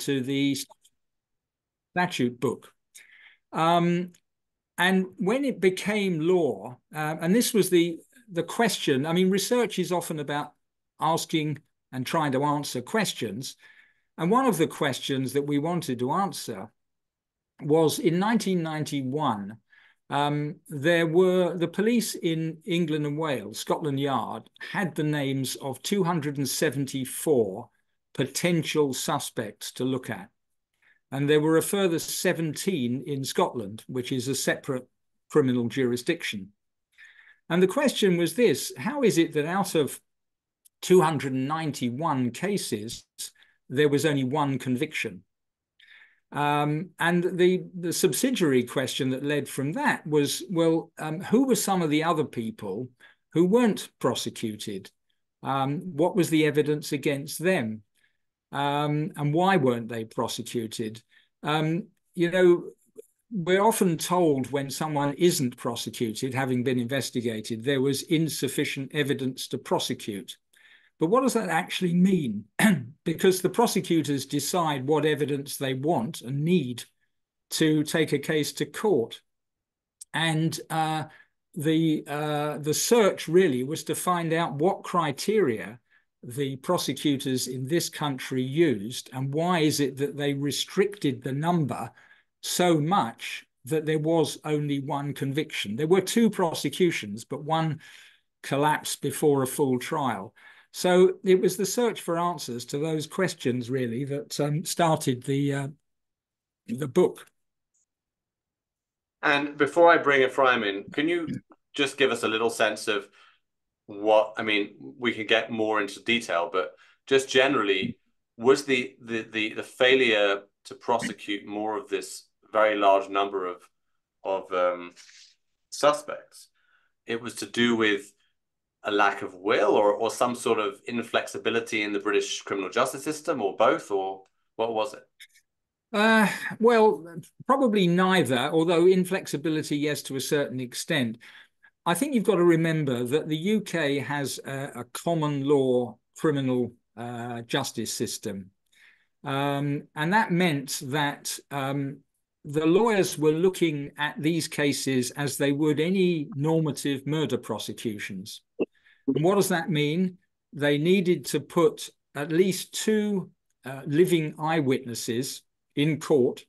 to the statute book. And when it became law, and this was the question, I mean, research is often about asking and trying to answer questions. And one of the questions that we wanted to answer was in 1991, the police in England and Wales, Scotland Yard, had the names of 274 potential suspects to look at. And there were a further 17 in Scotland, which is a separate criminal jurisdiction. And the question was this: how is it that out of 291 cases, there was only one conviction? And the subsidiary question that led from that was, well, who were some of the other people who weren't prosecuted? What was the evidence against them? And why weren't they prosecuted? You know, we're often told when someone isn't prosecuted, having been investigated, there was insufficient evidence to prosecute. But what does that actually mean? Because the prosecutors decide what evidence they want and need to take a case to court. And the search really was to find out what criteria the prosecutors in this country used, and why is it that they restricted the number so much that there was only one conviction. There were two prosecutions, but one collapsed before a full trial. So it was the search for answers to those questions, really, that started the book. And before I bring Efraim in, can you just give us a little sense of what, I mean, we can get more into detail, but just generally, was the failure to prosecute more of this very large number of suspects, it was to do with a lack of will or some sort of inflexibility in the British criminal justice system, or both, or what was it? Well, probably neither, although inflexibility, yes, to a certain extent. I think you've got to remember that the UK has a common law criminal justice system. And that meant that the lawyers were looking at these cases as they would any normative murder prosecutions. And what does that mean? They needed to put at least two living eyewitnesses in court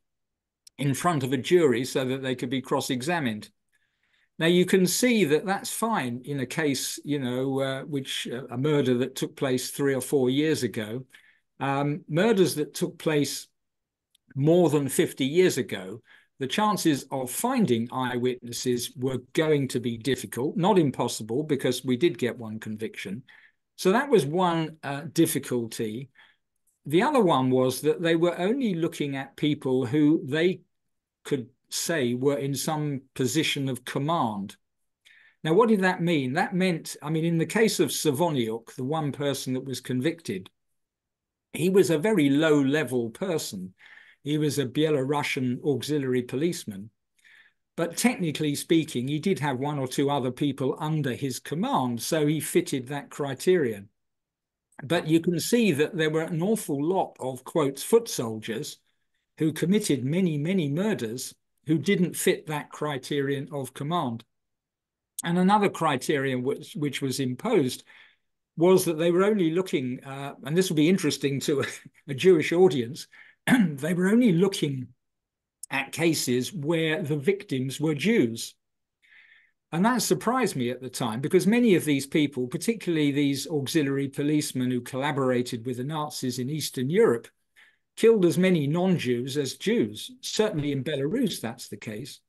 in front of a jury so that they could be cross-examined. Now, you can see that that's fine in a case, you know, a murder that took place 3 or 4 years ago. Murders that took place more than 50 years ago, the chances of finding eyewitnesses were going to be difficult, not impossible, because we did get one conviction. So that was one difficulty. The other one was that they were only looking at people who they could say were in some position of command. Now, what did that mean? That meant, I mean, in the case of Savoniuk, the one person that was convicted, he was a very low-level person. He was a Belarusian auxiliary policeman. But technically speaking, he did have 1 or 2 other people under his command, so he fitted that criterion. But you can see that there were an awful lot of, quotes, foot soldiers who committed many, many murders who didn't fit that criterion of command. And another criterion which was imposed was that they were only looking, and this will be interesting to a Jewish audience, they were only looking at cases where the victims were Jews. And that surprised me at the time, because many of these people, particularly these auxiliary policemen who collaborated with the Nazis in Eastern Europe, killed as many non-Jews as Jews. Certainly in Belarus, that's the case.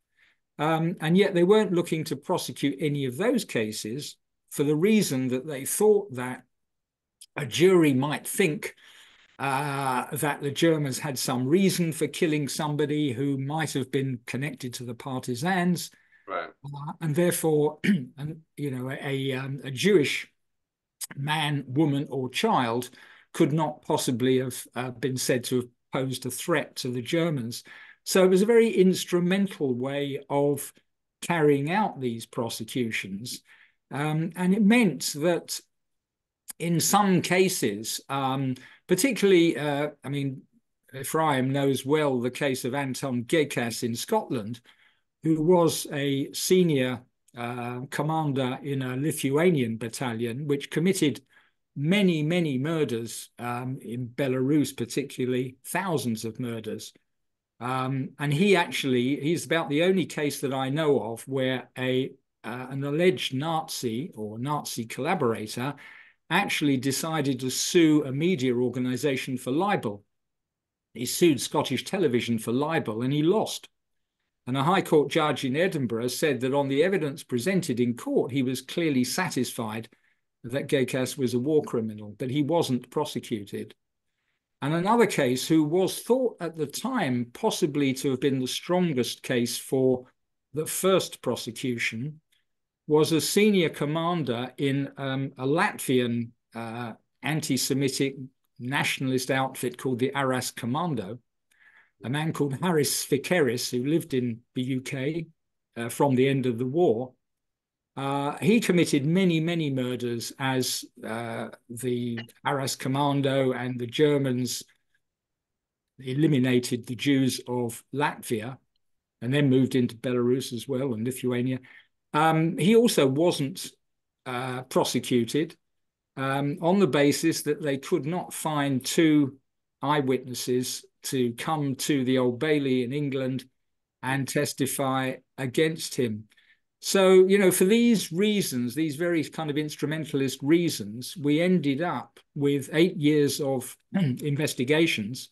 And yet they weren't looking to prosecute any of those cases for the reason that they thought that a jury might think that the Germans had some reason for killing somebody who might have been connected to the partisans. Right. And therefore, you know, a Jewish man, woman, or child could not possibly have been said to have posed a threat to the Germans. So it was a very instrumental way of carrying out these prosecutions. And it meant that in some cases, particularly, I mean, Ephraim knows well the case of Anton Gekas in Scotland, who was a senior commander in a Lithuanian battalion, which committed many, many murders in Belarus, particularly thousands of murders. And he's about the only case that I know of where an alleged Nazi or Nazi collaborator actually decided to sue a media organization for libel. He sued Scottish Television for libel and he lost. And a High Court judge in Edinburgh said that on the evidence presented in court, he was clearly satisfied that Gekas was a war criminal, but he wasn't prosecuted. And another case who was thought at the time possibly to have been the strongest case for the first prosecution was a senior commander in a Latvian anti-Semitic nationalist outfit called the Aras Commando, a man called Haris Fikeris, who lived in the UK from the end of the war. He committed many, many murders as the Aras Commando, and the Germans eliminated the Jews of Latvia and then moved into Belarus as well and Lithuania. He also wasn't prosecuted on the basis that they could not find two eyewitnesses to come to the Old Bailey in England and testify against him. So, for these reasons, these very kind of instrumentalist reasons, we ended up with 8 years of investigations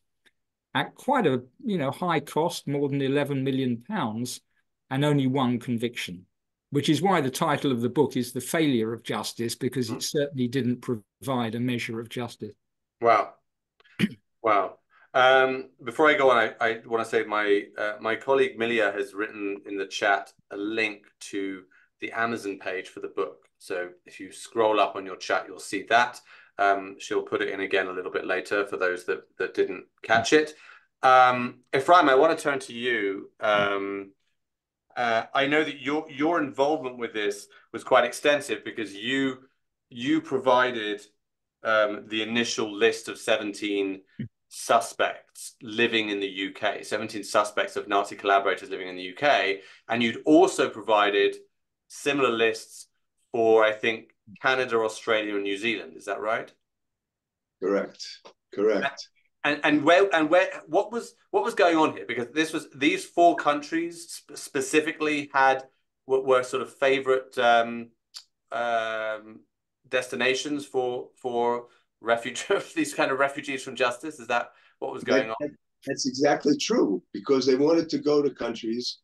at quite a, high cost, more than £11 million, and only one conviction, which is why the title of the book is The Failure of Justice, because it certainly didn't provide a measure of justice. Wow. Wow. Before I go on, I want to say my colleague Milia has written in the chat a link to the Amazon page for the book. So if you scroll up on your chat, you'll see that. She'll put it in again a little bit later for those that didn't catch it. Ephraim, I want to turn to you. I know that your involvement with this was quite extensive because you provided the initial list of 17 suspects living in the UK, 17 suspects of Nazi collaborators living in the UK, and you'd also provided similar lists for, I think, Canada, Australia, and New Zealand. Is that right? Correct. And what was going on here? Because these four countries specifically were sort of favorite destinations for these kind of refugees from justice. Is that what was going on? That's exactly true, because they wanted to go to countries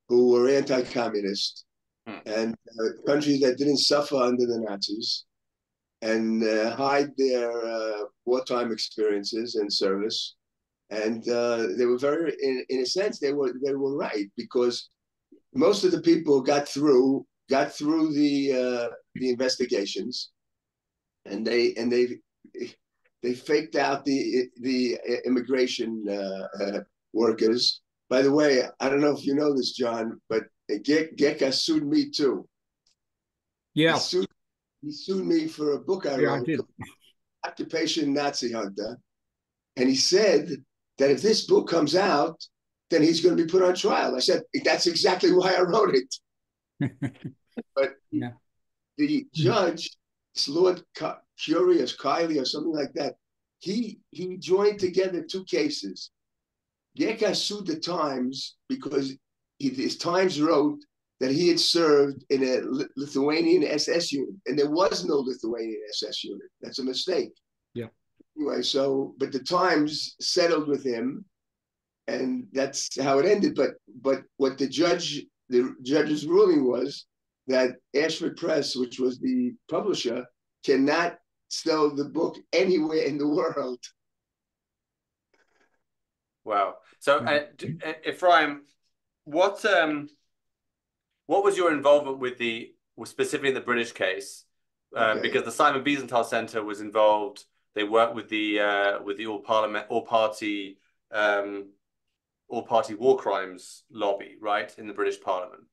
who were anti-communist and countries that didn't suffer under the Nazis, and hide their wartime experiences and service. And they were very, in a sense, they were right, because most of the people got through the investigations, and they faked out the immigration workers. By the way, I don't know if you know this, John, but Gekas sued me too. Yeah. He sued me for a book I wrote, Occupation Nazi Hunter. And he said that if this book comes out, then he's going to be put on trial. I said, that's exactly why I wrote it. But the judge, Lord Curious, Kiley, or something like that, he joined together two cases. Gekas sued the Times because his Times wrote that he had served in a Lithuanian SS unit, and there was no Lithuanian SS unit. That's a mistake. Yeah. Anyway, but the Times settled with him, and that's how it ended. But what the judge's ruling was that Ashford Press, which was the publisher, cannot sell the book anywhere in the world. Wow. So, Ephraim, what was your involvement with specifically in the British case? Because the Simon Wiesenthal Center was involved. They worked with the all-party war crimes lobby, right, in the British Parliament.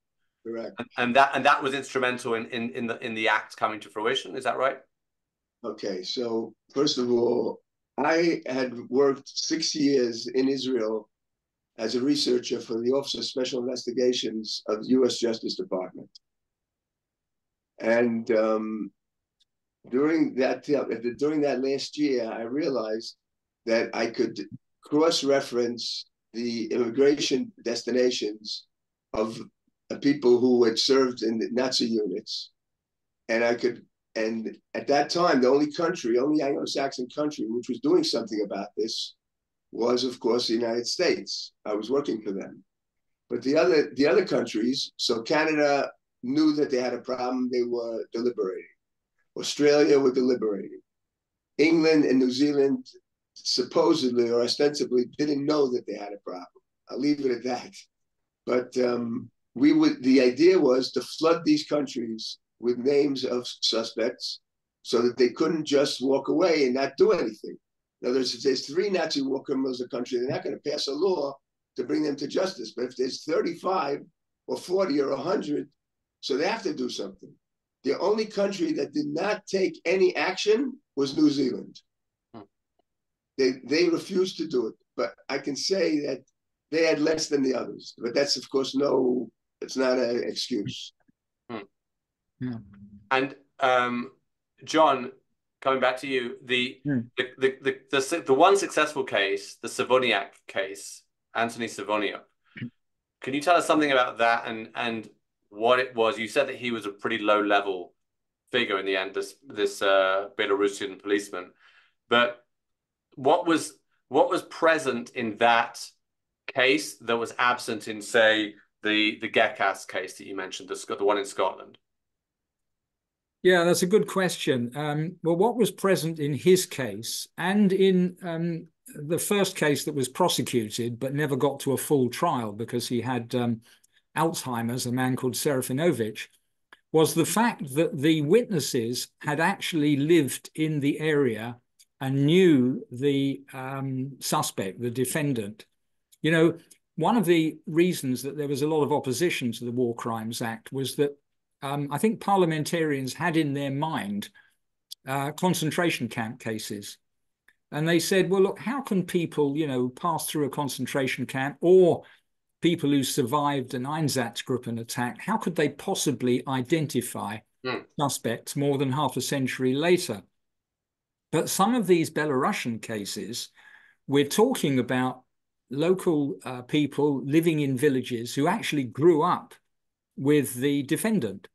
Correct. And that was instrumental in the act coming to fruition. Is that right? Okay. So first of all, I had worked 6 years in Israel as a researcher for the Office of Special Investigations of the U.S. Justice Department. And during that last year, I realized that I could cross-reference the immigration destinations of people who had served in the Nazi units, and at that time, the only Anglo-Saxon country which was doing something about this was, of course, the United States. I was working for them. But the other countries, so Canada knew that they had a problem, they were deliberating. Australia were deliberating. England and New Zealand supposedly or ostensibly didn't know that they had a problem. I'll leave it at that. But the idea was to flood these countries with names of suspects so that they couldn't just walk away and not do anything. In other words, if there's 3 Nazi war criminals in the country, they're not going to pass a law to bring them to justice. But if there's 35 or 40 or 100, so they have to do something. The only country that did not take any action was New Zealand. They refused to do it. But I can say that they had less than the others. But that's, of course, it's not an excuse. Yeah. And John, coming back to you, the one successful case, the Savoniak case, Anthony Savoniak. Can you tell us something about that and what it was? You said that he was a pretty low-level figure in the end, this Belarusian policeman. But what was present in that case that was absent in, say, the Gekas case that you mentioned, the one in Scotland? Yeah, that's a good question. Well, what was present in his case and in the first case that was prosecuted but never got to a full trial because he had Alzheimer's, a man called Serafinovich, was the fact that the witnesses had actually lived in the area and knew the suspect, the defendant. You know, one of the reasons that there was a lot of opposition to the War Crimes Act was that I think parliamentarians had in their mind concentration camp cases. And they said, well, look, how can people, pass through a concentration camp, or people who survived an Einsatzgruppen attack, how could they possibly identify suspects more than half a century later? But some of these Belarusian cases, we're talking about local people living in villages who actually grew up with the defendant.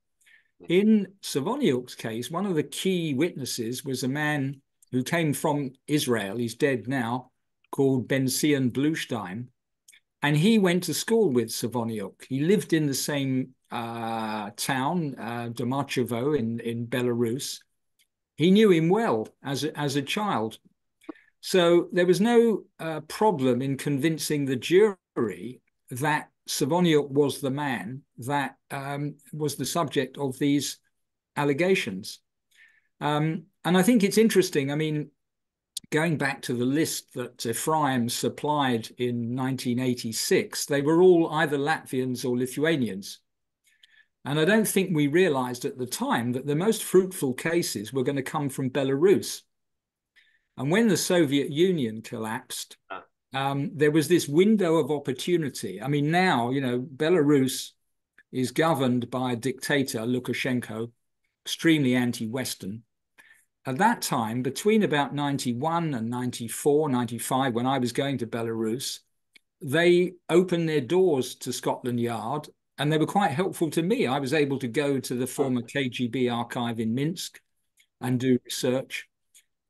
In Savoniuk's case, one of the key witnesses was a man who came from Israel, he's dead now, called Ben-Zion Bluestein, and he went to school with Savoniuk. He lived in the same town, Domachovo in Belarus. He knew him well as a child. So there was no problem in convincing the jury that Savoniuk was the man that was the subject of these allegations. And I think it's interesting. I mean, going back to the list that Efraim supplied in 1986, they were all either Latvians or Lithuanians. And I don't think we realized at the time that the most fruitful cases were going to come from Belarus. And when the Soviet Union collapsed, there was this window of opportunity. I mean, now, Belarus is governed by a dictator, Lukashenko, extremely anti-Western. At that time, between about 91 and 94, 95, when I was going to Belarus, they opened their doors to Scotland Yard, and they were quite helpful to me. I was able to go to the former KGB archive in Minsk and do research.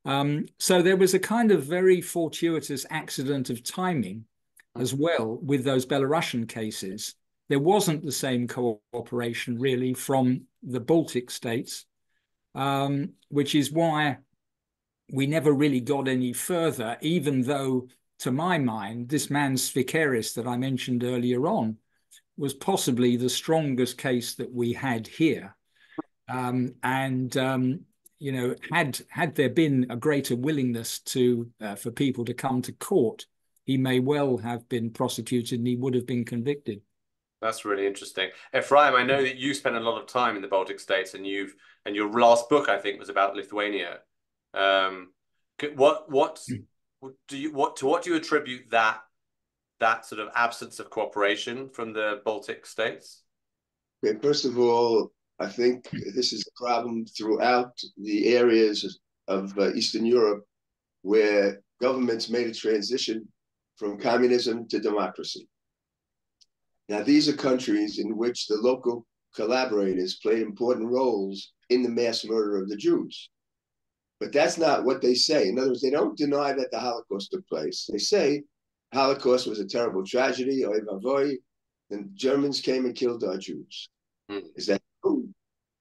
So there was a kind of very fortuitous accident of timing as well with those Belarusian cases. There wasn't the same cooperation really from the Baltic states, which is why we never really got any further, even though, to my mind, this man Svikeris that I mentioned earlier on was possibly the strongest case that we had here. Had there been a greater willingness for people to come to court, he may well have been prosecuted and he would have been convicted. That's really interesting. Efraim, I know that you spent a lot of time in the Baltic states, and your last book, I think, was about Lithuania. What do you attribute that sort of absence of cooperation from the Baltic states? Okay, first of all, I think this is a problem throughout the areas of Eastern Europe where governments made a transition from communism to democracy. Now, these are countries in which the local collaborators played important roles in the mass murder of the Jews. But that's not what they say. In other words, they don't deny that the Holocaust took place. They say Holocaust was a terrible tragedy, oy vavoy, and Germans came and killed our Jews. Is that true?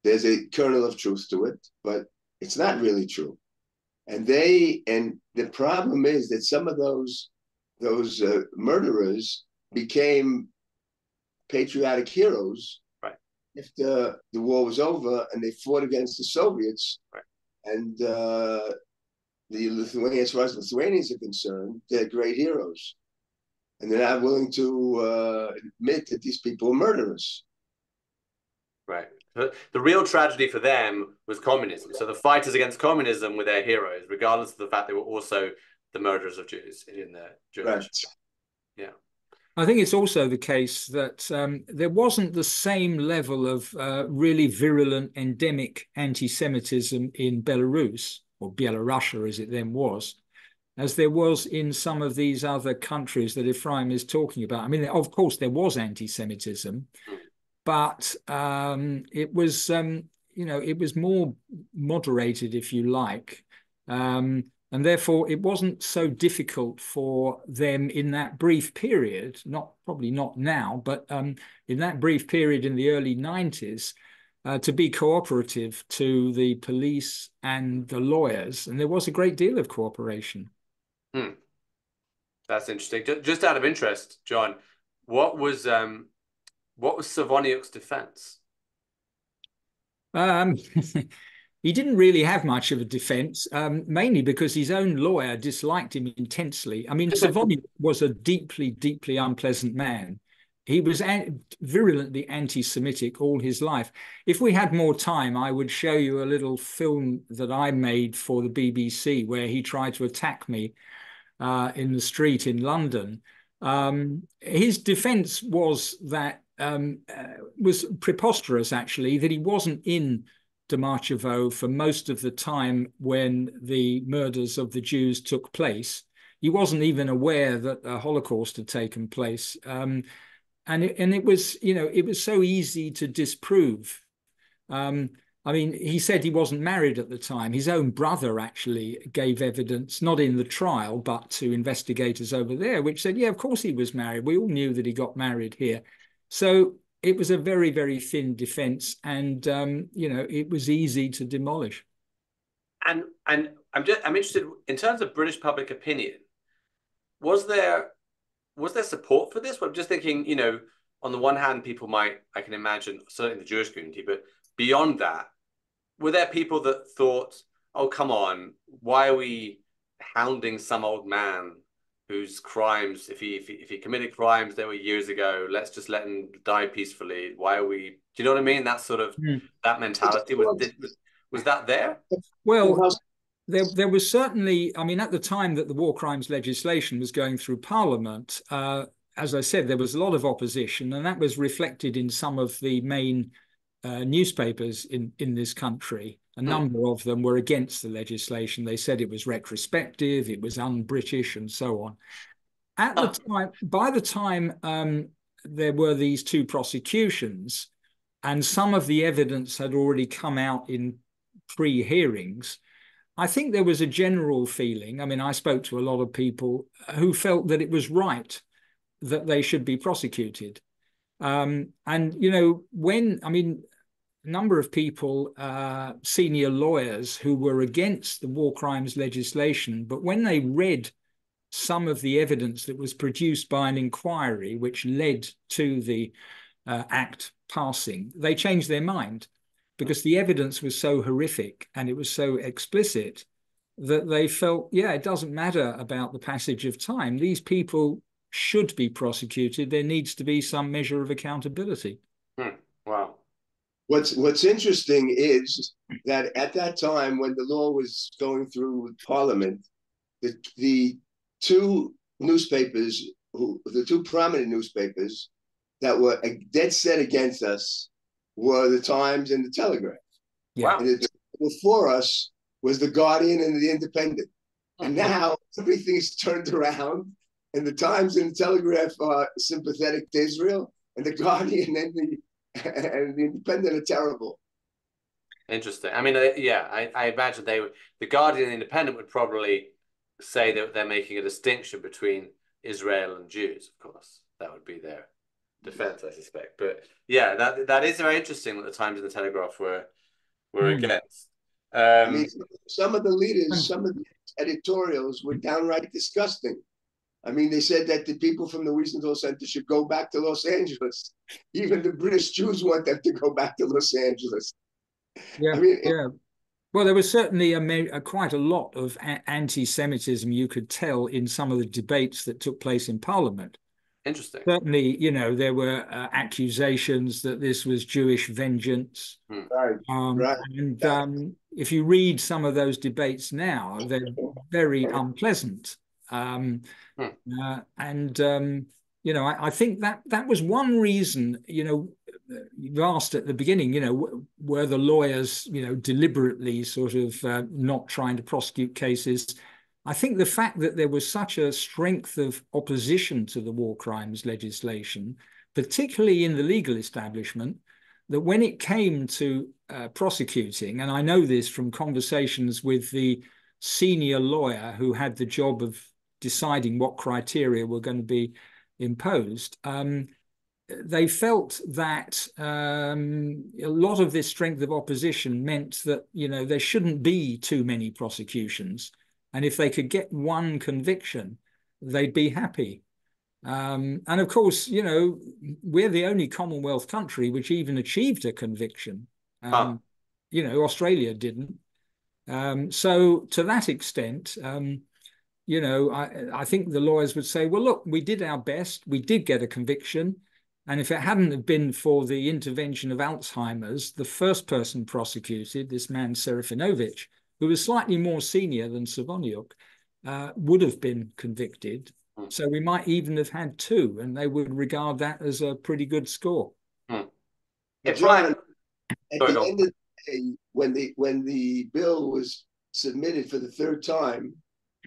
There's a kernel of truth to it, but it's not really true. And the problem is that some of those murderers became patriotic heroes after the war was over, and they fought against the Soviets. Right. And the Lithuanians, as far as Lithuanians are concerned, they're great heroes, and they're not willing to admit that these people are murderers. Right. The real tragedy for them was communism. So the fighters against communism were their heroes, regardless of the fact they were also the murderers of Jews in the Jewish. Right. Yeah. I think it's also the case that there wasn't the same level of really virulent endemic anti-Semitism in Belarus, or Bielorussia as it then was, as there was in some of these other countries that Efraim is talking about. I mean, of course, there was anti-Semitism, but it was, it was more moderated, if you like. And therefore, it wasn't so difficult for them in that brief period, probably not now, but in that brief period in the early 90s, to be cooperative to the police and the lawyers. And there was a great deal of cooperation. That's interesting. Just out of interest, John, what was Savoniuk's defense? He didn't really have much of a defense, mainly because his own lawyer disliked him intensely. I mean, Savoniuk was a deeply, deeply unpleasant man. He was virulently anti-Semitic all his life. If we had more time, I would show you a little film that I made for the BBC where he tried to attack me in the street in London. His defense was that was preposterous, actually, that he wasn't in Demarchevo for most of the time when the murders of the Jews took place. He wasn't even aware that a Holocaust had taken place. And it was, it was so easy to disprove. I mean, he said he wasn't married at the time. His own brother actually gave evidence, not in the trial, but to investigators over there, which said, yeah, of course he was married. We all knew that he got married here. So it was a very, very thin defense, and it was easy to demolish. And I'm interested in terms of British public opinion. Was there support for this? Well, I'm just thinking, on the one hand, people might, I can imagine, certainly the Jewish community, but beyond that, were there people that thought, oh, come on, why are we hounding some old man whose crimes, if he committed crimes that were years ago, let's just let him die peacefully. Why are we, do you know what I mean? That sort of, that mentality, was that there? Well, there was certainly, I mean, at the time that the war crimes legislation was going through Parliament, as I said, there was a lot of opposition, and that was reflected in some of the main newspapers in this country. A number of them were against the legislation. They said it was retrospective, it was un-British, and so on. At the time, by the time there were these two prosecutions, and some of the evidence had already come out in pre-hearings, I think there was a general feeling. I mean, I spoke to a lot of people who felt that it was right that they should be prosecuted. And, number of people, senior lawyers who were against the war crimes legislation, but when they read some of the evidence that was produced by an inquiry which led to the act passing, they changed their mind, because the evidence was so horrific and it was so explicit that they felt, yeah, it doesn't matter about the passage of time. These people should be prosecuted. There needs to be some measure of accountability. Wow. What's interesting is that at that time, when the law was going through Parliament, the two newspapers, the two prominent newspapers that were dead set against us were the Times and the Telegraph. Wow. And before us was the Guardian and the Independent. And now everything's turned around, and the Times and the Telegraph are sympathetic to Israel, and the Guardian and the Independent are terrible. Interesting. I mean, I imagine the Guardian and the Independent would probably say that they're making a distinction between Israel and Jews. Of course, that would be their defense, I suspect. But yeah, that is very interesting that the Times and the Telegraph were against. I mean, some of the leaders, some of the editorials were downright disgusting. I mean, they said that the people from the Wiesenthal Center should go back to Los Angeles. Even the British Jews want them to go back to Los Angeles. Yeah, I mean, yeah. Well, there was certainly quite a lot of anti-Semitism you could tell in some of the debates that took place in Parliament. Interesting. Certainly, there were accusations that this was Jewish vengeance. Right. And if you read some of those debates now, they're very unpleasant. I think that was one reason, you've asked at the beginning, were the lawyers, deliberately sort of not trying to prosecute cases. I think the fact that there was such a strength of opposition to the war crimes legislation, particularly in the legal establishment, that when it came to prosecuting, and I know this from conversations with the senior lawyer who had the job of deciding what criteria were going to be imposed, they felt that a lot of this strength of opposition meant that, there shouldn't be too many prosecutions. And if they could get one conviction, they'd be happy. And of course, we're the only Commonwealth country which even achieved a conviction. Australia didn't. So to that extent, I think the lawyers would say, well, look, we did our best. We did get a conviction. And if it hadn't have been for the intervention of Alzheimer's, the first person prosecuted, this man Serafinovich, who was slightly more senior than Savoniuk, would have been convicted. So we might even have had two, and they would regard that as a pretty good score. John, at the end of the day, when the bill was submitted for the third time,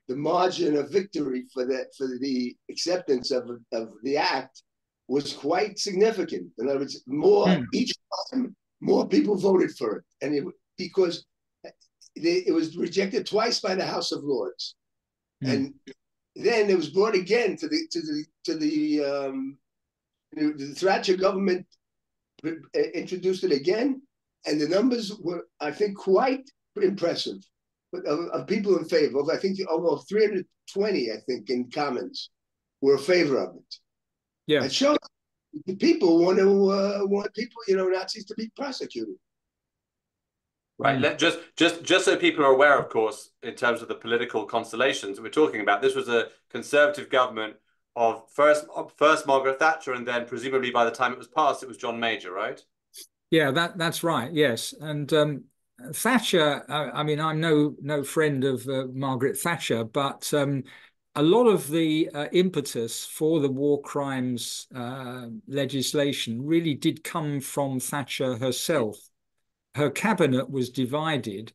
the margin of victory for the acceptance of the act was quite significant. In other words, each time, more people voted for it, and because it was rejected twice by the House of Lords, and then it was brought again to the Thatcher government introduced it again, and the numbers were, I think, quite impressive of people in favor of. I think almost 320, I think, in Commons were in favor of it. Yeah, it shows the people want people, Nazis to be prosecuted. Right. Just so people are aware, of course, in terms of the political constellations that we're talking about, this was a Conservative government of first Margaret Thatcher, and then presumably by the time it was passed, it was John Major, right? Yeah, that's right. Yes, and Thatcher. I mean, I'm no friend of Margaret Thatcher, but a lot of the impetus for the war crimes legislation really did come from Thatcher herself. Her cabinet was divided,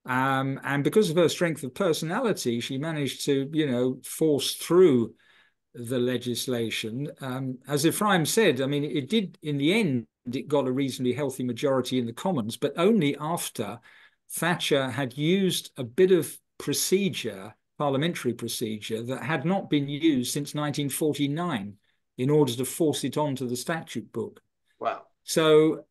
and because of her strength of personality, she managed to, force through the legislation. As Efraim said, I mean, it did, in the end, it got a reasonably healthy majority in the Commons, but only after Thatcher had used a bit of procedure, parliamentary procedure, that had not been used since 1949 in order to force it onto the statute book. Wow. So,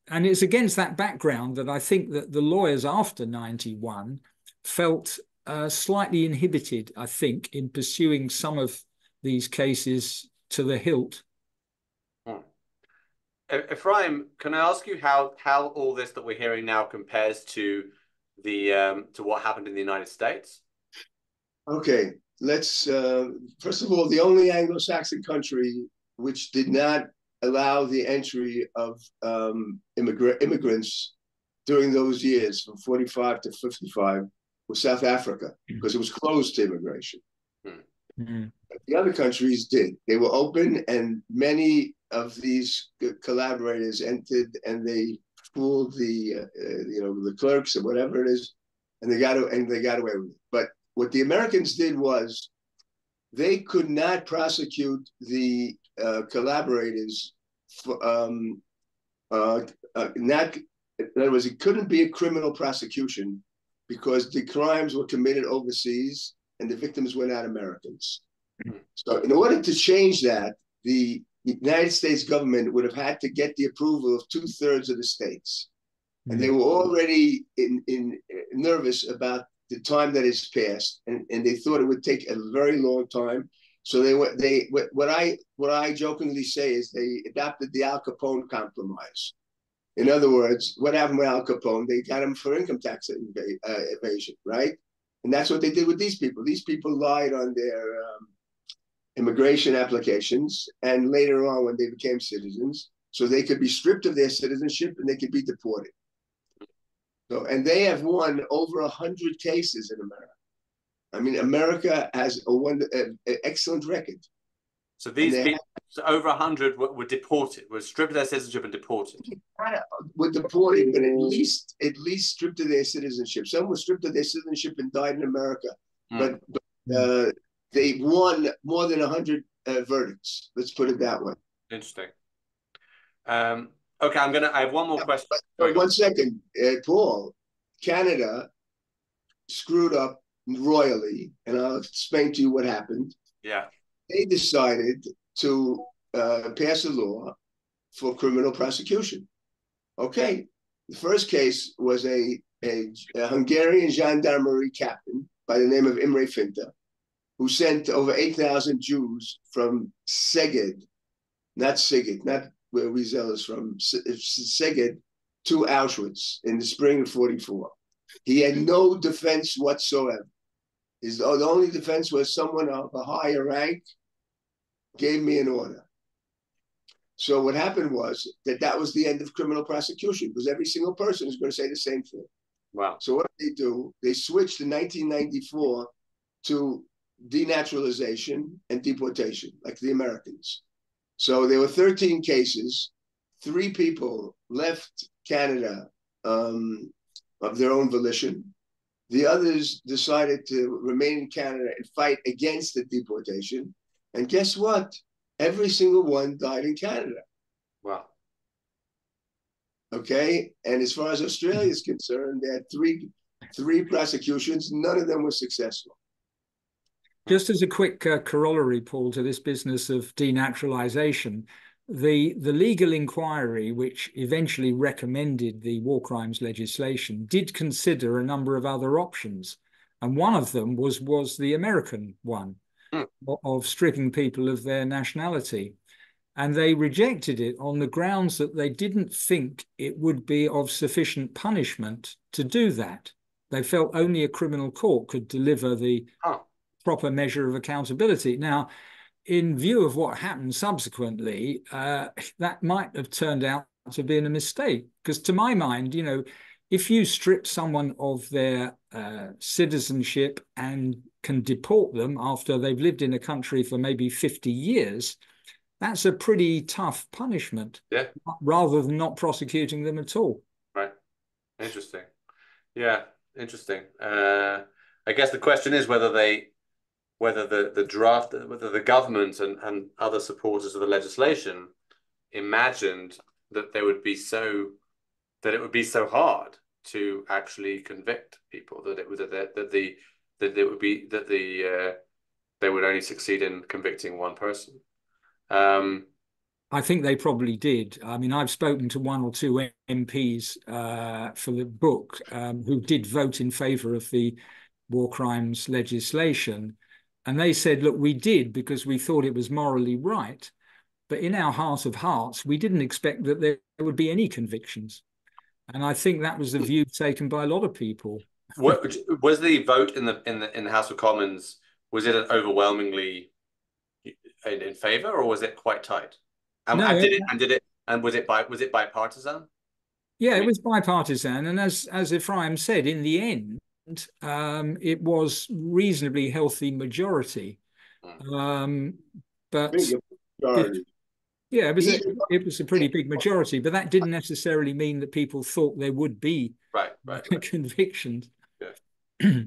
and it's against that background that I think that the lawyers after 91 felt slightly inhibited, I think, in pursuing some of these cases to the hilt. Efraim, can I ask you how all this that we're hearing now compares to what happened in the United States? Okay, let's first of all, the only Anglo-Saxon country which did not allow the entry of immigrants during those years from 45 to 55 was South Africa, because it was closed to immigration. Mm-hmm. But the other countries did. They were open, and many of these collaborators entered, and they fooled the clerks or whatever it is, and they got away with it. But what the Americans did was they could not prosecute the collaborators for not. In other words, it couldn't be a criminal prosecution because the crimes were committed overseas and the victims were not Americans. So in order to change that, the United States government would have had to get the approval of 2/3 of the states. And they were already nervous about the time that has passed, and they thought it would take a very long time. So what I jokingly say is they adopted the Al Capone compromise. In other words, what happened with Al Capone? They got him for income tax evasion, right? And that's what they did with these people. These people lied on their immigration applications, and later on, when they became citizens, so they could be stripped of their citizenship and they could be deported. So, and they have won over 100 cases in America. I mean, America has an excellent record. So these people, over 100 were deported, were stripped of their citizenship and deported. Were deported, but at least stripped of their citizenship. Some were stripped of their citizenship and died in America, but they won more than 100 verdicts. Let's put it that way. Interesting. Okay, I have one more question. But 1 second, Paul. Canada screwed up royally, and I'll explain to you what happened. Yeah. They decided to pass a law for criminal prosecution. Okay. The first case was a Hungarian gendarmerie captain by the name of Imre Finta, who sent over 8,000 Jews from Szeged, not Szeged, not where Wiesel is from, Szeged, to Auschwitz in the spring of 44. He had no defense whatsoever. The only defense was someone of a higher rank gave me an order. So what happened was that was the end of criminal prosecution, because every single person is going to say the same thing. Wow. So what did they do? They switched in 1994 to denaturalization and deportation, like the Americans. So there were 13 cases. 3 people left Canada of their own volition. The others decided to remain in Canada and fight against the deportation. And guess what? Every single one died in Canada. Wow. Okay. And as far as Australia is concerned, they had three prosecutions. None of them were successful. Just as a quick corollary, Paul, to this business of denaturalization, the legal inquiry, which eventually recommended the war crimes legislation, did consider a number of other options. And one of them was the American one of stripping people of their nationality. And they rejected it on the grounds that they didn't think it would be of sufficient punishment to do that. They felt only a criminal court could deliver the proper measure of accountability. Now, in view of what happened subsequently, that might have turned out to be a mistake. Because to my mind, if you strip someone of their citizenship and can deport them after they've lived in a country for maybe 50 years, that's a pretty tough punishment. Yeah. Rather than not prosecuting them at all. Right. Interesting. Yeah, interesting. I guess the question is whether the government and other supporters of the legislation imagined that it would be so hard to actually convict people, they would only succeed in convicting one person. I think they probably did. I mean, I've spoken to 1 or 2 MPs for the book who did vote in favour of the war crimes legislation. And they said, look, we did because we thought it was morally right. But in our heart of hearts, we didn't expect that there would be any convictions. And I think that was the view taken by a lot of people. Was the vote in the House of Commons, was it overwhelmingly in favour, or was it quite tight? And, No, and was it bipartisan? yeah, I it mean, was bipartisan, and as Ephraim said, in the end, it was reasonably healthy majority. Um, but Big it, majority. yeah, Even it was a pretty big majority, but that didn't necessarily mean that people thought there would be right. convictions. Yeah.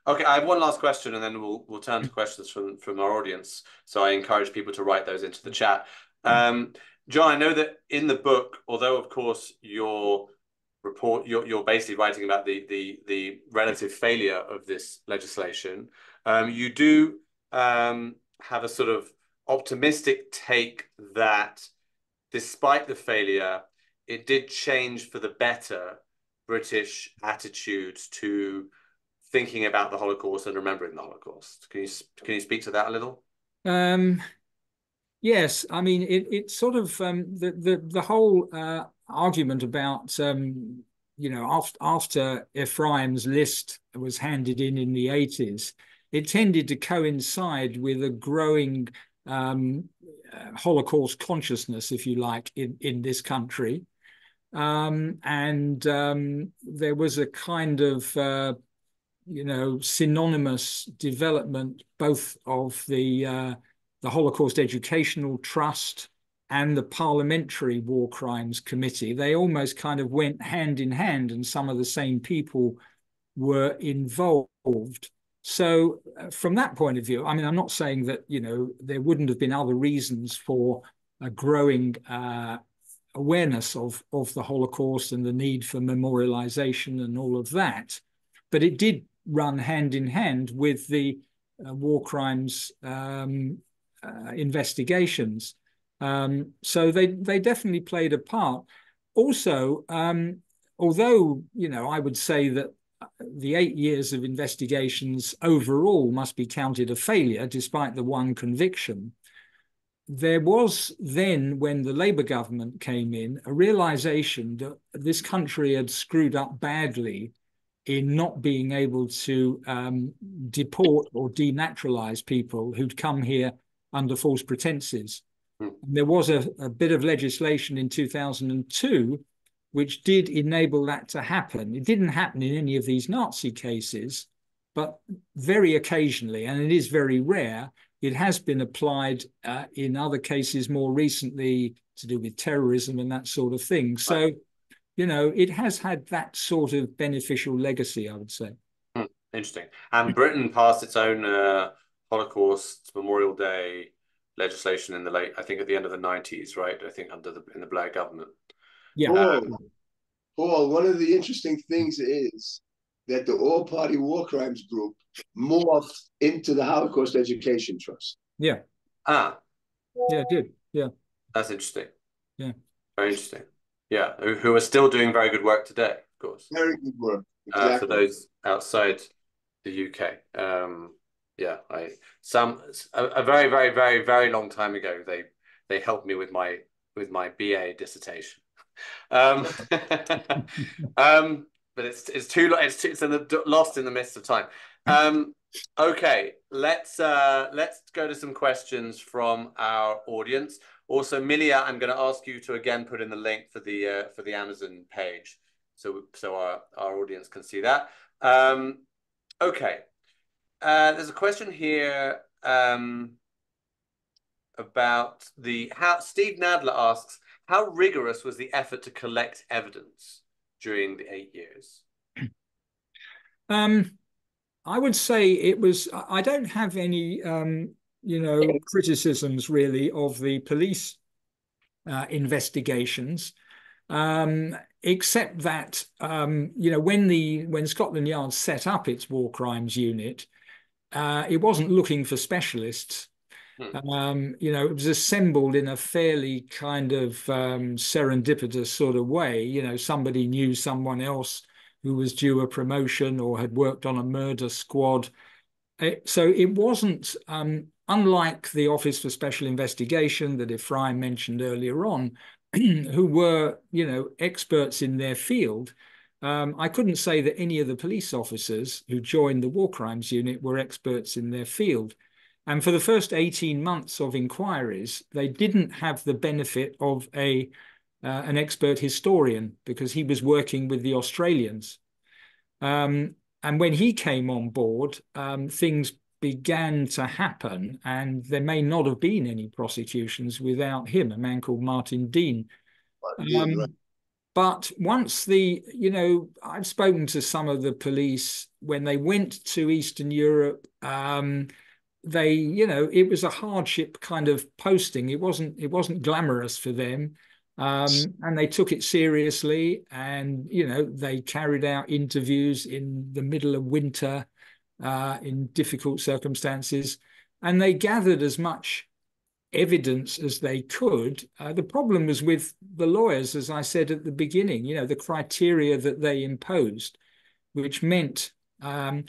Okay, I have one last question, and then we'll turn to questions from our audience. So I encourage people to write those into the chat. Jon, I know that in the book, although of course your report, you're basically writing about the relative failure of this legislation. You do have a sort of optimistic take that despite the failure, it did change for the better British attitudes to thinking about the Holocaust and remembering the Holocaust. Can you speak to that a little? Yes, I mean it sort of the whole argument about after Ephraim's list was handed in the 80s, it tended to coincide with a growing Holocaust consciousness, if you like, in this country. There was a kind of synonymous development both of the Holocaust Educational Trust and the Parliamentary War Crimes Committee. They almost kind of went hand in hand, and some of the same people were involved. So from that point of view, I mean, I'm not saying that, there wouldn't have been other reasons for a growing awareness of the Holocaust and the need for memorialization and all of that. But it did run hand in hand with the war crimes investigations. So they definitely played a part. Also, although, I would say that the 8 years of investigations overall must be counted a failure, despite the one conviction, there was then, when the Labour government came in, a realization that this country had screwed up badly in not being able to deport or denaturalize people who'd come here under false pretenses. And there was a bit of legislation in 2002 which did enable that to happen. It didn't happen in any of these Nazi cases, but very occasionally, and it is very rare, it has been applied in other cases more recently to do with terrorism and that sort of thing. So, it has had that sort of beneficial legacy, I would say. Interesting. And Britain passed its own Holocaust Memorial Day legislation in I think at the end of the 90s, right? I think in the Blair government. Yeah. Paul, one of the interesting things is that the All-Party War Crimes Group morphed into the Holocaust Education Trust. Yeah. Yeah, it did. Yeah. That's interesting. Yeah. Very interesting. Yeah, who are still doing very good work today, of course. Very good work. Exactly. For those outside the UK. A very, very, very, very long time ago, they helped me with my BA dissertation. But it's too lost in the midst of time. Okay, let's go to some questions from our audience. Also, Milia, I'm going to ask you to again put in the link for the Amazon page, so our audience can see that. Okay, there's a question here about how Steve Nadler asks, how rigorous was the effort to collect evidence during the 8 years? I would say it was. I don't have any, criticisms really of the police investigations, except that when Scotland Yard set up its war crimes unit, it wasn't looking for specialists. It was assembled in a fairly kind of serendipitous sort of way. Somebody knew someone else who was due a promotion or had worked on a murder squad. So it wasn't, unlike the Office for Special Investigation that Ephraim mentioned earlier on, who were, experts in their field. I couldn't say that any of the police officers who joined the war crimes unit were experts in their field. And for the first 18 months of inquiries, they didn't have the benefit of an expert historian because he was working with the Australians. And when he came on board, things began to happen, and there may not have been any prosecutions without him, a man called Martin Dean. Right. But once I've spoken to some of the police when they went to Eastern Europe. It was a hardship kind of posting. It wasn't glamorous for them. And they took it seriously, and they carried out interviews in the middle of winter in difficult circumstances, and they gathered as much evidence as they could. The problem was with the lawyers, as I said at the beginning, the criteria that they imposed, which meant, in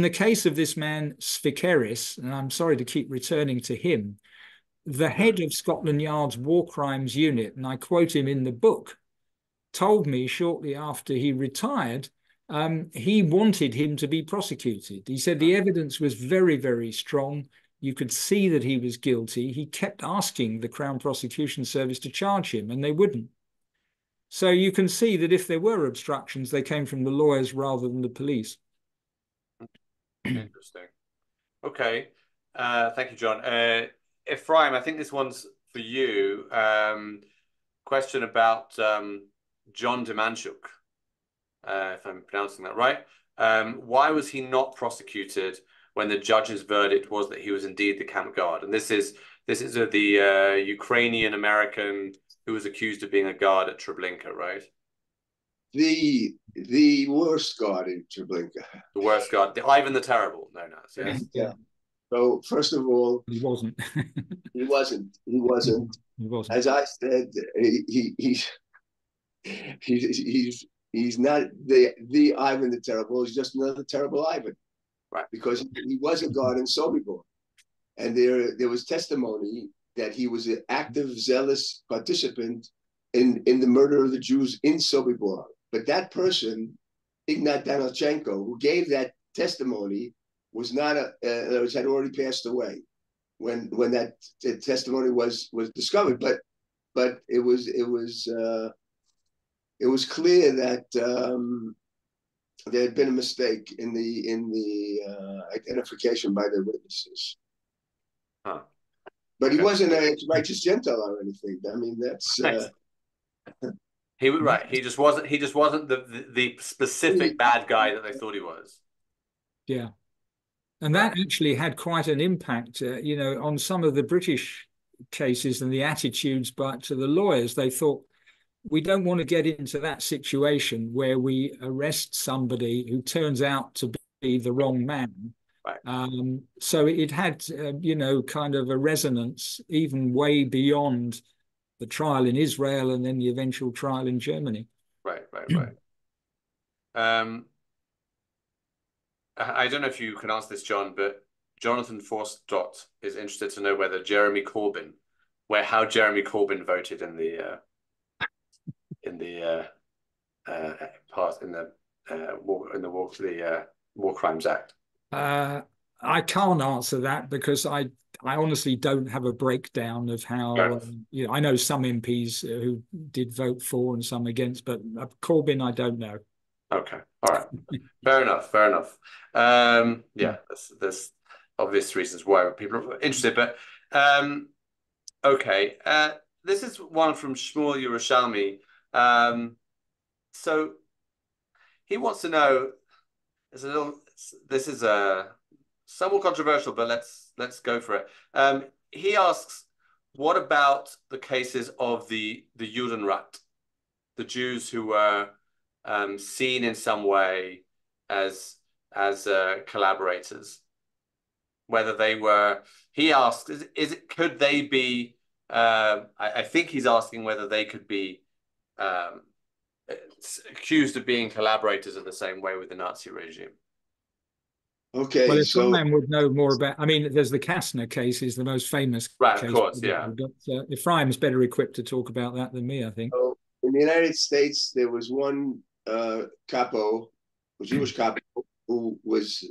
the case of this man Sfikeris, and I'm sorry to keep returning to him, the head of Scotland Yard's War Crimes Unit, and I quote him in the book, told me shortly after he retired, he wanted him to be prosecuted. He said the evidence was very, very strong. You could see that he was guilty. He kept asking the Crown Prosecution Service to charge him, and they wouldn't. So you can see that if there were obstructions, they came from the lawyers rather than the police. Interesting. Okay. Thank you, John. Efraim, I think this one's for you. Question about John Demanchuk, if I'm pronouncing that right. Why was he not prosecuted when the judge's verdict was that he was indeed the camp guard? And this is the Ukrainian American who was accused of being a guard at Treblinka, right? The worst guard in Treblinka. The worst guard, Ivan the Terrible. No, yes. Yeah. So first of all, he wasn't. He wasn't. As I said, he's not the Ivan the Terrible. He's just another terrible Ivan, right? Because he was a guard in Sobibor, and there was testimony that he was an active, zealous participant in the murder of the Jews in Sobibor. But that person, Ignat Danilchenko, who gave that testimony, was not had already passed away when that testimony was discovered. But it was clear that there had been a mistake in the identification by the witnesses. Huh. But he wasn't a righteous Gentile or anything. I mean, that's he was right. He just wasn't the specific bad guy that they thought he was. Yeah. And that actually had quite an impact, on some of the British cases and the attitudes, but to the lawyers, they thought, we don't want to get into that situation where we arrest somebody who turns out to be the wrong man. Right. So it had, kind of a resonance even way beyond the trial in Israel and then the eventual trial in Germany. Right. I don't know if you can answer this, John, but Jonathan Forstott is interested to know whether how Jeremy Corbyn voted in the War Crimes Act. I can't answer that because I honestly don't have a breakdown of how. I know some MPs who did vote for and some against, but Corbyn, I don't know. Okay, all right, fair enough. Yeah, there's obvious reasons why people are interested, but okay. This is one from Shmuel Yerushalmi. So he wants to know. This is somewhat controversial, but let's go for it. He asks, what about the cases of the Judenrat, the Jews who were seen in some way as collaborators? Whether they were, he asks, could they be? I think he's asking whether they could be accused of being collaborators in the same way with the Nazi regime. Okay, well, Efraim would know more about. There's the Kastner case is the most famous. Right, case, of course, yeah. But Ephraim's better equipped to talk about that than me, I think. So in the United States, there was one capo, a Jewish capo, who was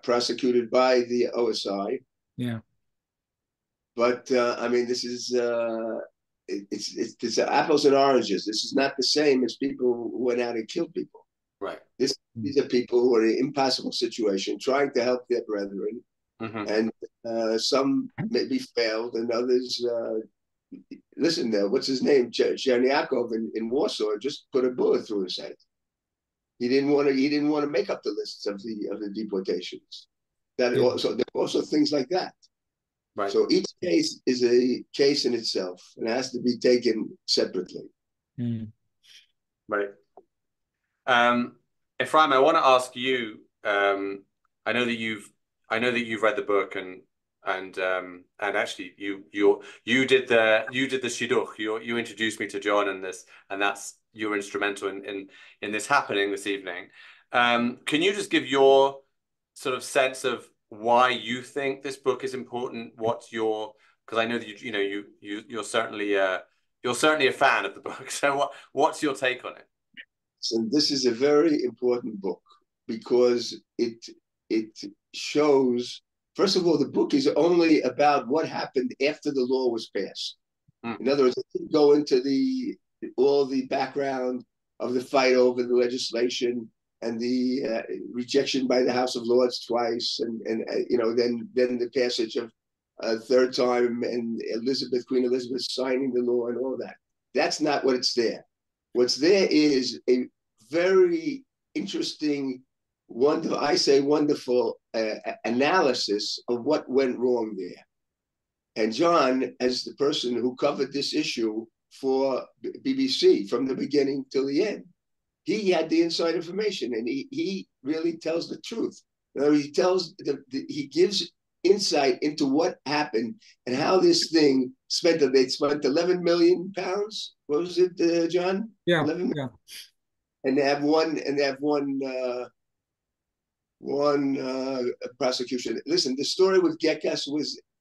prosecuted by the OSI Yeah. But I mean, this is it's apples and oranges. This is not the same as people who went out and killed people. Right. These are people who are in an impossible situation, trying to help their brethren, and some maybe failed, and others. Listen, what's his name? Chernyakov in Warsaw just put a bullet through his head. He didn't want to. He didn't want to make up the lists of the deportations. That also there are also things like that. Right. So each case is a case in itself and has to be taken separately. Right. Efraim, I want to ask you. I know that you've read the book and actually you did the shidduch. You introduced me to Jon and that's you're instrumental in this happening this evening. Can you just give your sort of sense of why you think this book is important? What's your, because I know that you're certainly a fan of the book. So what's your take on it? So this is a very important book because it shows, first of all, the book is only about what happened after the law was passed. In other words, it didn't go into all the background of the fight over the legislation and the rejection by the House of Lords twice, and then the passage of a third time, and Queen Elizabeth signing the law and all that. That's not what's there. What's there is a very interesting, wonderful analysis of what went wrong there. And Jon, as the person who covered this issue for BBC from the beginning till the end, he had the inside information, and he really tells the truth. He gives insight into what happened and how this thing they spent 11 million pounds. What was it, Jon? Yeah. 11 million. And they have one prosecution. Listen, the story with Gekas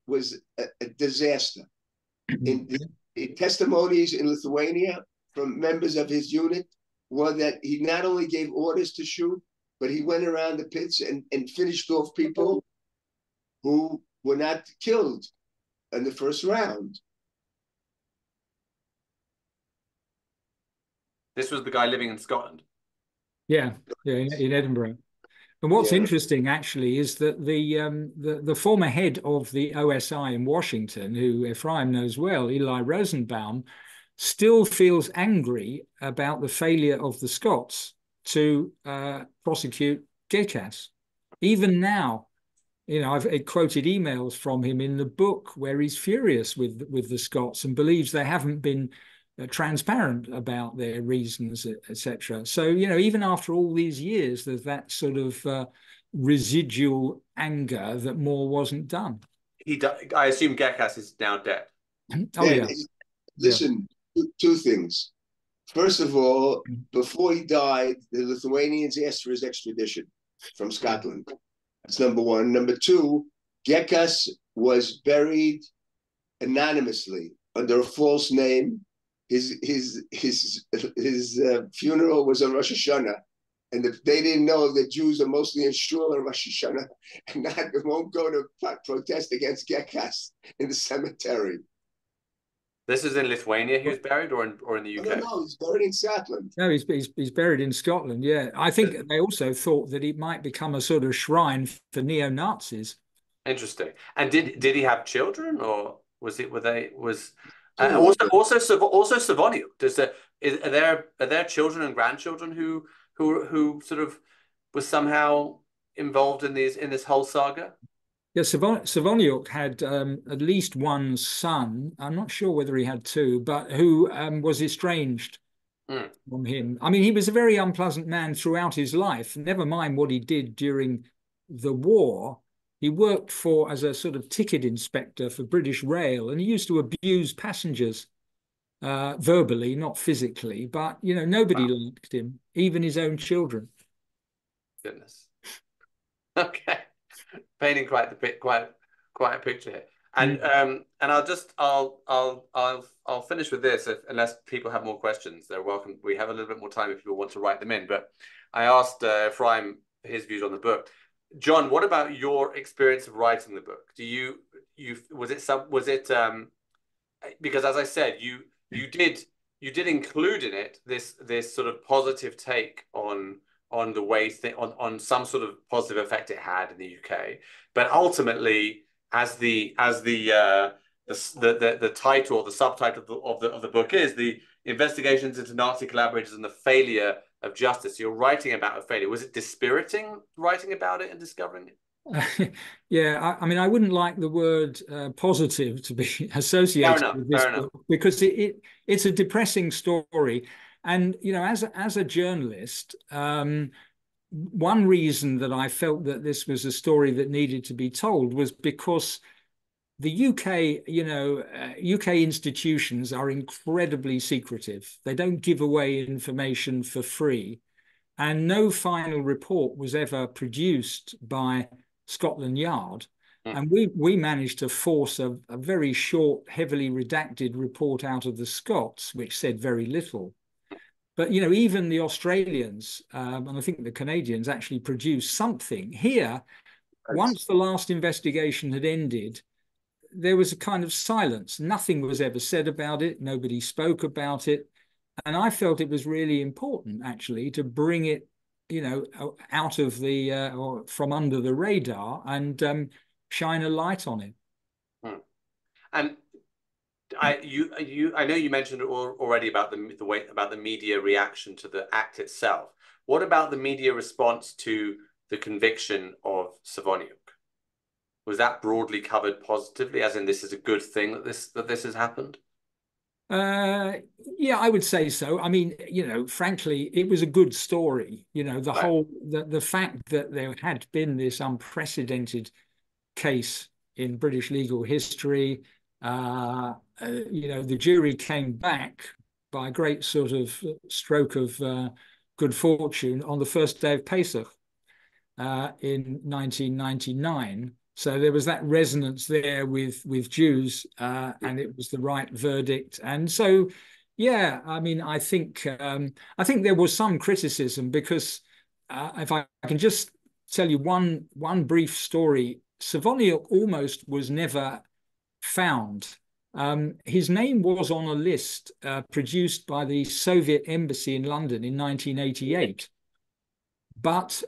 was a disaster. In testimonies in Lithuania from members of his unit were that he not only gave orders to shoot, but he went around the pits and finished off people who were not killed in the first round. This was the guy living in Scotland. Yeah, in Edinburgh. And what's interesting actually is that the former head of the OSI in Washington, who Efraim knows well, Eli Rosenbaum, still feels angry about the failure of the Scots to prosecute Gekas. Even now, I've quoted emails from him in the book where he's furious with the Scots and believes they haven't been transparent about their reasons, etc. So, even after all these years, there's that sort of residual anger that more wasn't done. I assume Gekas is now dead. Oh, yeah. Listen, two things. First of all, before he died, the Lithuanians asked for his extradition from Scotland. That's number one. Number two, Gekas was buried anonymously under a false name. His funeral was on Rosh Hashanah, and they didn't know that Jews are mostly in shul on Rosh Hashanah and won't go to protest against Gekas in the cemetery. This is in Lithuania he was buried, or in the UK? No, he's buried in Scotland. No, he's buried in Scotland, yeah. I think they also thought that it might become a sort of shrine for neo-Nazis. Interesting. And did he have children, or also Savoniuk? Are there children and grandchildren who sort of was somehow involved in this whole saga? Yeah, Savoniuk had at least one son. I'm not sure whether he had two, but who was estranged from him. I mean, he was a very unpleasant man throughout his life. Never mind what he did during the war. He worked as a sort of ticket inspector for British Rail, and he used to abuse passengers verbally, not physically. But nobody liked him, even his own children. Goodness. Okay. Painting quite a picture here, and I'll finish with this. Unless people have more questions, they're welcome. We have a little bit more time if people want to write them in. But I asked Efraim his views on the book. John, what about your experience of writing the book? Because as I said, you did include in it this sort of positive take on the way on some sort of positive effect it had in the UK, but ultimately, as the title or the subtitle of the book is the investigations into Nazi collaborators and the failure of justice. You're writing about a failure. Was it dispiriting writing about it and discovering it? Yeah, I mean, I wouldn't like the word positive to be associated with this book because it's a depressing story. And, you know, as a journalist, one reason that I felt that this was a story that needed to be told was because the UK, you know, UK institutions are incredibly secretive. They don't give away information for free. And no final report was ever produced by Scotland Yard. And we managed to force a very short, heavily redacted report out of the Scots, which said very little. But, you know, even the Australians, and I think the Canadians actually produced something. Here, once the last investigation had ended, there was a kind of silence. Nothing was ever said about it. Nobody spoke about it. And I felt it was really important, actually, to bring it, you know, out of the or from under the radar and shine a light on it. And I know you mentioned already about the way about the media reaction to the act itself. What about the media response to the conviction of Savoniuk? Was that broadly covered positively, as in this is a good thing that this has happened? Yeah, I would say so. I mean, you know, frankly, it was a good story. You know, the fact that there had been this unprecedented case in British legal history. You know, the jury came back by a great sort of stroke of good fortune on the first day of Pesach in 1999. So there was that resonance there with Jews, and it was the right verdict. And so, yeah, I mean, I think there was some criticism because if I can just tell you one brief story, Savoniuk almost was never found. His name was on a list produced by the Soviet embassy in London in 1988. But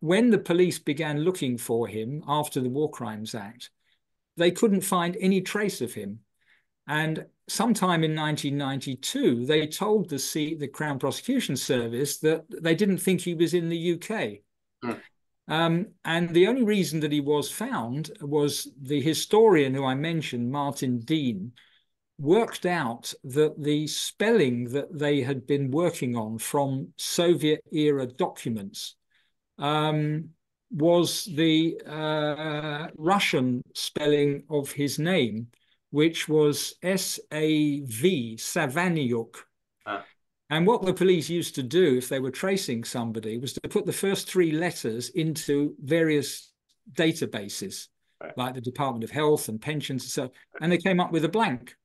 when the police began looking for him after the War Crimes Act, they couldn't find any trace of him. And sometime in 1992, they told the Crown Prosecution Service that they didn't think he was in the UK. And the only reason that he was found was the historian who I mentioned, Martin Dean, worked out that the spelling that they had been working on from Soviet-era documents was the Russian spelling of his name, which was S-A-V, Savaniuk. And what the police used to do if they were tracing somebody was to put the first three letters into various databases, like the Department of Health and Pensions and so, and they came up with a blank.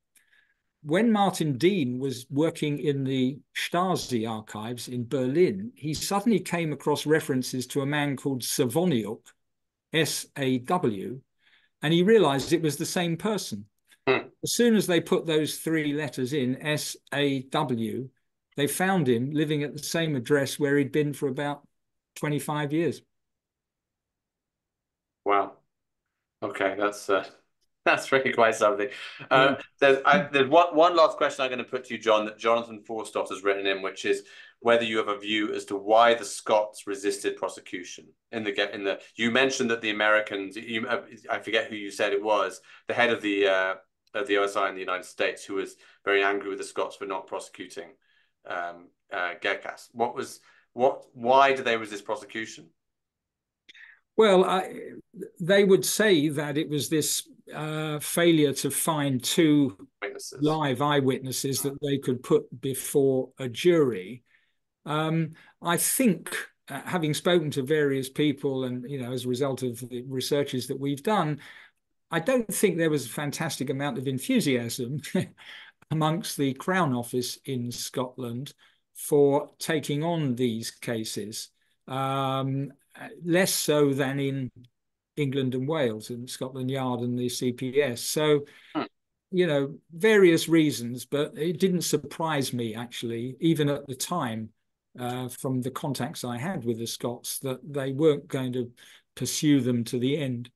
When Martin Dean was working in the Stasi archives in Berlin, he suddenly came across references to a man called Savoniuk, S-A-W, and he realized it was the same person. As soon as they put those three letters in, S-A-W, they found him living at the same address where he'd been for about 25 years. Wow. Okay, that's really quite something. There's one last question I'm going to put to you, John, that Jonathan Forstoff has written in, which is whether you have a view as to why the Scots resisted prosecution. You mentioned that the Americans, I forget who you said it was, the head of the OSI in the United States, who was very angry with the Scots for not prosecuting Gekas. Why did they resist prosecution? Well, they would say that it was this failure to find two live eyewitnesses that they could put before a jury. I think, having spoken to various people and, you know, as a result of the researches that we've done, I don't think there was a fantastic amount of enthusiasm amongst the Crown Office in Scotland for taking on these cases. less so than in England and Wales, in Scotland Yard and the CPS. So, you know, various reasons, but it didn't surprise me, actually, even at the time, from the contacts I had with the Scots, that they weren't going to pursue them to the end.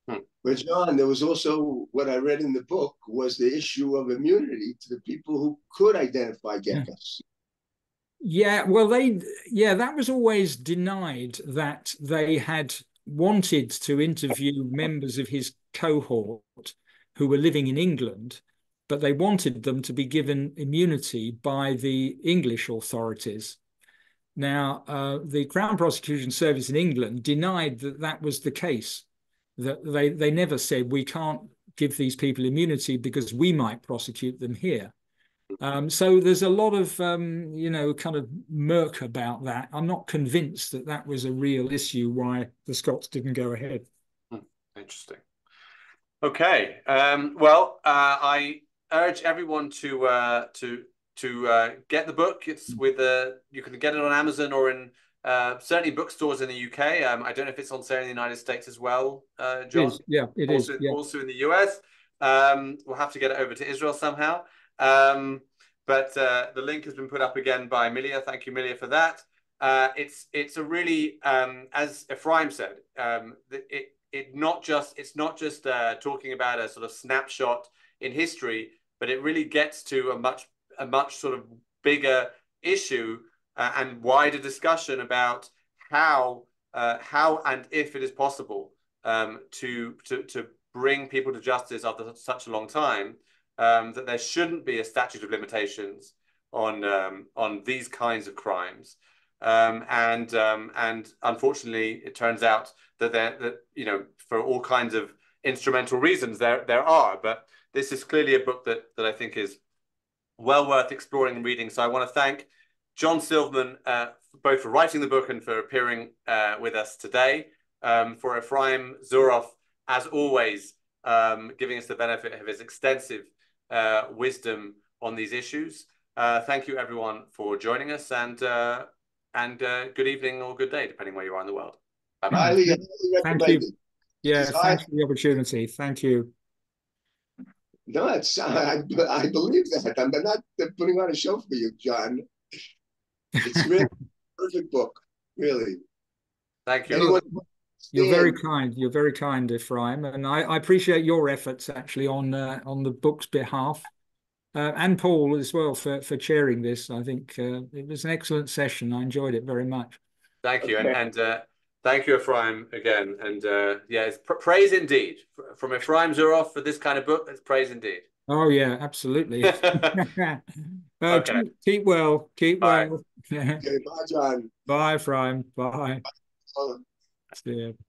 But John, there was also what I read in the book was the issue of immunity to the people who could identify geckos. Yeah, well, that was always denied, that they had wanted to interview members of his cohort who were living in England, but they wanted them to be given immunity by the English authorities. Now, the Crown Prosecution Service in England denied that that was the case, that they never said, we can't give these people immunity because we might prosecute them here. So there's a lot of, you know, kind of murk about that. I'm not convinced that that was a real issue why the Scots didn't go ahead. Interesting. Okay. Well, I urge everyone to get the book. It's with you can get it on Amazon or in certainly bookstores in the UK. I don't know if it's on sale in the United States as well, John. Yeah, it is. Also in the US. We'll have to get it over to Israel somehow. But the link has been put up again by Milia. Thank you, Milia, for that. It's a really, as Efraim said, it's not just talking about a sort of snapshot in history, but it really gets to a much sort of bigger issue and wider discussion about how and if it is possible to bring people to justice after such a long time. That there shouldn't be a statute of limitations on these kinds of crimes, and unfortunately, it turns out that you know, for all kinds of instrumental reasons there are. But this is clearly a book that I think is well worth exploring and reading. So I want to thank Jon Silverman both for writing the book and for appearing with us today. For Efraim Zuroff, as always, giving us the benefit of his extensive wisdom on these issues. Thank you, everyone, for joining us, and good evening or good day, depending where you are in the world. Bye-bye. Thank you. Yeah, thanks for the opportunity. Thank you. No, I believe that. I'm not putting on a show for you, John. It's really a perfect book, really. Thank you. You're very kind. You're very kind, Efraim, and I appreciate your efforts actually on the book's behalf, and Paul as well for chairing this. I think it was an excellent session. I enjoyed it very much. Thank you, and thank you, Efraim, again. And yeah, it's praise indeed from Efraim Zuroff for this kind of book. It's praise indeed. Oh yeah, absolutely. Okay. Keep well. Keep Bye. well. Okay, bye, John. Bye, Efraim. Bye. Bye. See you.